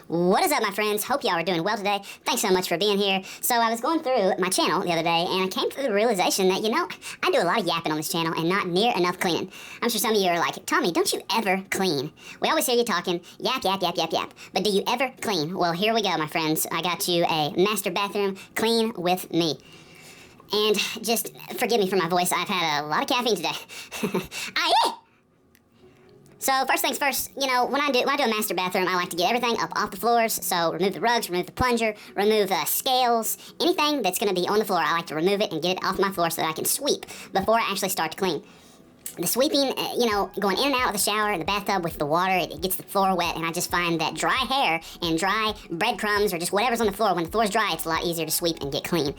What is up, my friends? Hope y'all are doing well today. Thanks so much for being here. So I was going through my channel the other day, and I came to the realization that, I do a lot of yapping on this channel and not near enough cleaning. I'm sure some of you are like, Tommy, don't you ever clean? We always hear you talking, yap, yap, yap, yap, yap. But do you ever clean? Well, here we go, my friends. I got you a master bathroom clean with me. And just forgive me for my voice. I've had a lot of caffeine today. Aye! So first things first, when I do a master bathroom, I like to get everything up off the floors. So remove the rugs, remove the plunger, remove the scales, anything that's going to be on the floor. I like to remove it and get it off my floor so that I can sweep before I actually start to clean. The sweeping, going in and out of the shower and the bathtub with the water, it gets the floor wet, and I just find that dry hair and dry breadcrumbs or just whatever's on the floor, when the floor's dry, it's a lot easier to sweep and get clean.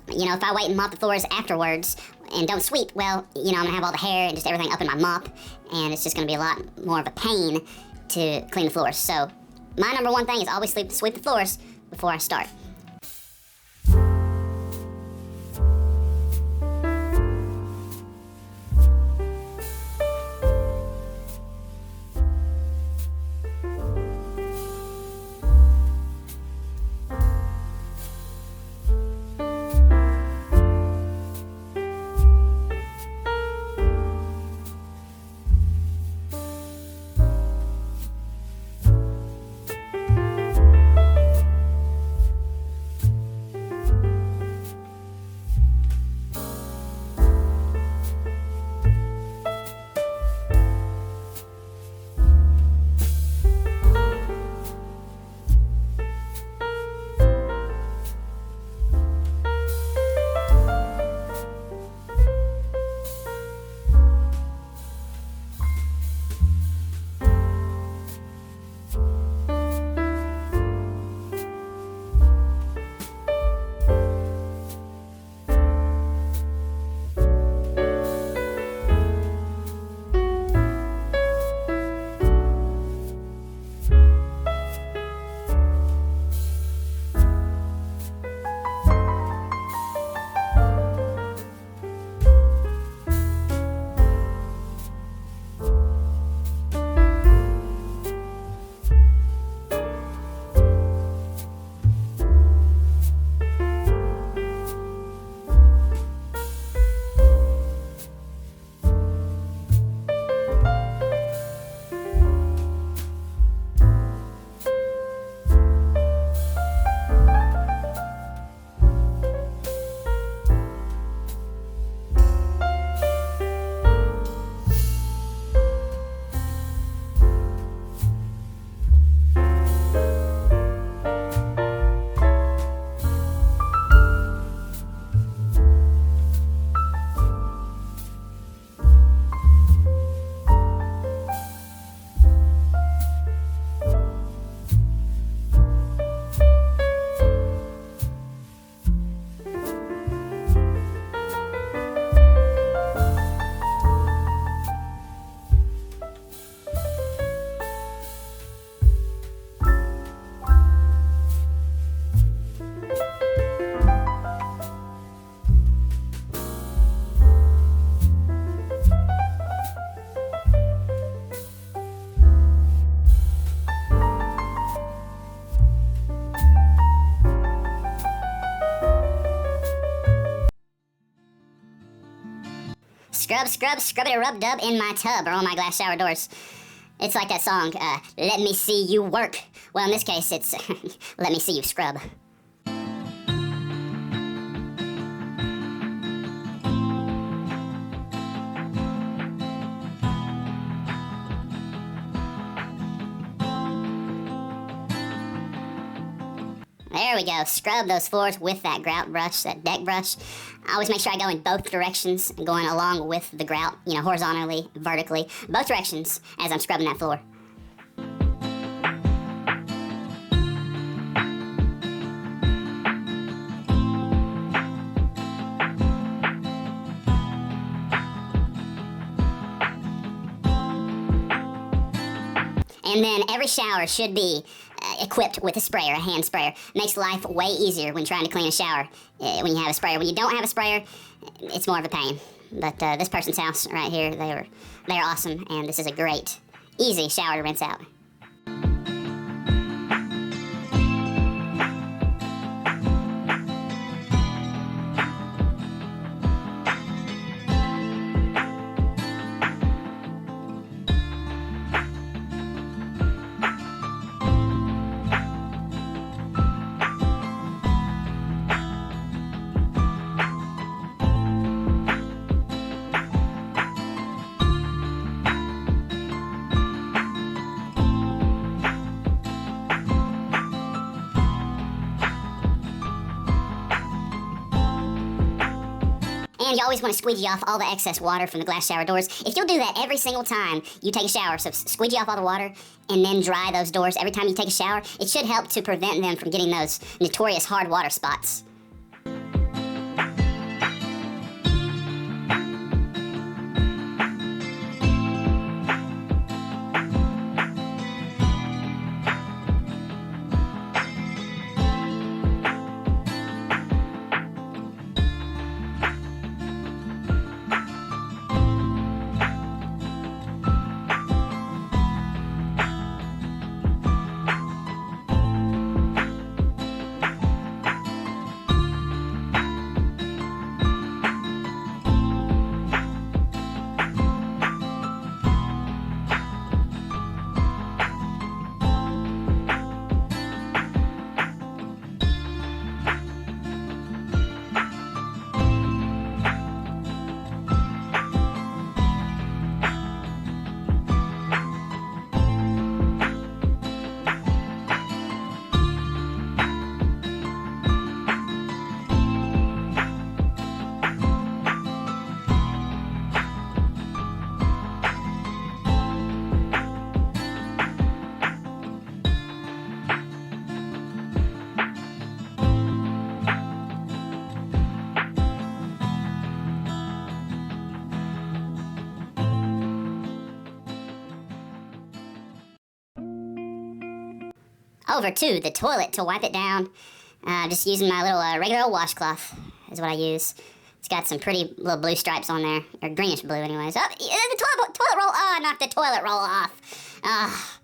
If I wait and mop the floors afterwards and don't sweep, well, I'm going to have all the hair and just everything up in my mop, and it's just going to be a lot more of a pain to clean the floors. So my number one thing is always sweep the floors before I start. Scrubbity rub dub in my tub or on my glass shower doors. It's like that song, let me see you work. Well, in this case, it's let me see you scrub. There we go. Scrub those floors with that grout brush, that deck brush. I always make sure I go in both directions, going along with the grout, horizontally, vertically, both directions as I'm scrubbing that floor. And then every shower should be equipped with a sprayer, a hand sprayer. Makes life way easier when trying to clean a shower when you have a sprayer. When you don't have a sprayer, it's more of a pain. But this person's house right here, they're awesome, and this is a great, easy shower to rinse out. And you always want to squeegee off all the excess water from the glass shower doors. If you'll do that every single time you take a shower, so squeegee off all the water and then dry those doors every time you take a shower, it should help to prevent them from getting those notorious hard water spots. Over to the toilet to wipe it down. Just using my little regular old washcloth is what I use. It's got some pretty little blue stripes on there, or greenish blue anyways. Oh, the toilet roll, I knocked the toilet roll off.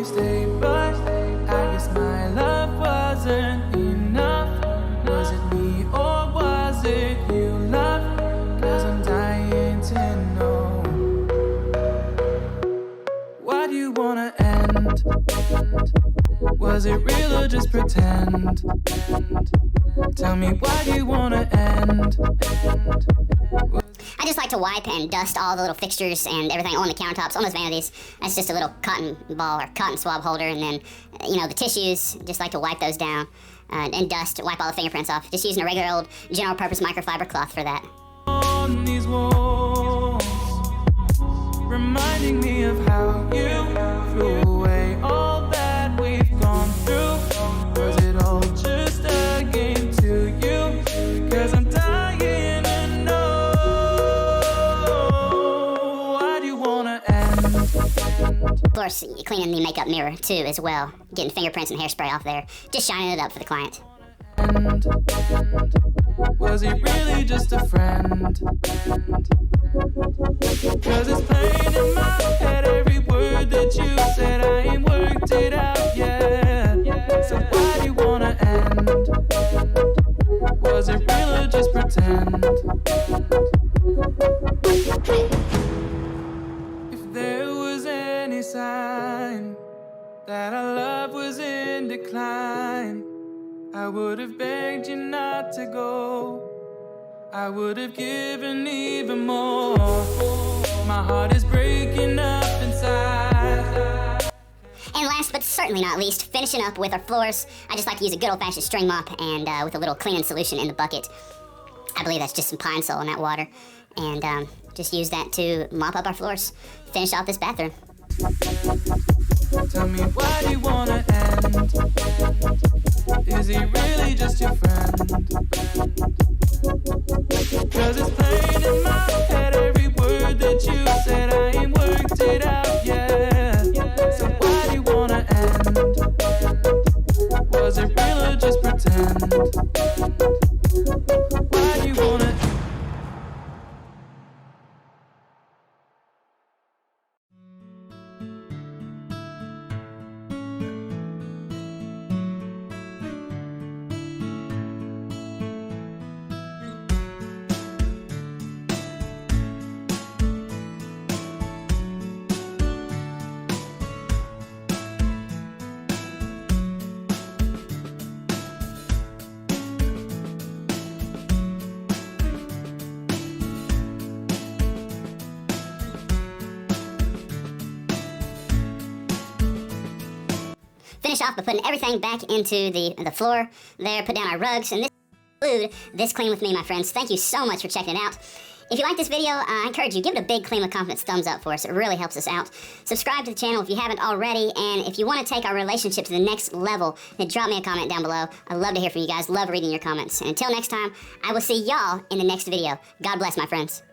stay, but I guess my love wasn't enough. Was it me or was it you, love? 'Cause I'm dying to know. Why do you wanna end? Was it real or just pretend? Tell me, why do you wanna end? I just like to wipe and dust all the little fixtures and everything on the countertops, on those vanities. That's just a little cotton ball or cotton swab holder, and then, the tissues, just like to wipe those down and dust, wipe all the fingerprints off. Just using a regular old general purpose microfiber cloth for that. On these walls, reminding me of how you threw away all that we've gone through. Was it all just a game to you? 'Cause I'm dying to know. Why do you wanna end? Of course, cleaning the makeup mirror too as well. Getting fingerprints and hairspray off there. Just shining it up for the client. Was he really just a friend? 'Cause it's plain in my head, every word that you said, I ain't worked it out yet. So why do you wanna end? Was it real or just pretend? If there was any sign that our love was in decline, I would have begged you not to go. I would have given even more. My heart is breaking up inside. And last but certainly not least, finishing up with our floors. I just like to use a good old-fashioned string mop and with a little cleaning solution in the bucket. I believe that's just some pine sol in that water. And just use that to mop up our floors. Finish off this bathroom. Tell me, why do you wanna end? Is he really just your friend? 'Cause it's plain in my head, every word that you said, I ain't worked it out yet. So why do you wanna end? Was it real or just pretend? Why do you wanna end? Finish off by putting everything back into the floor there, put down our rugs, and this include this Clean With Me, my friends. Thank you so much for checking it out. If you like this video, I encourage you, give it a big Clean With Confidence thumbs up for us. It really helps us out. Subscribe to the channel if you haven't already, and if you want to take our relationship to the next level, then drop me a comment down below. I love to hear from you guys. Love reading your comments. And until next time, I will see y'all in the next video. God bless, my friends.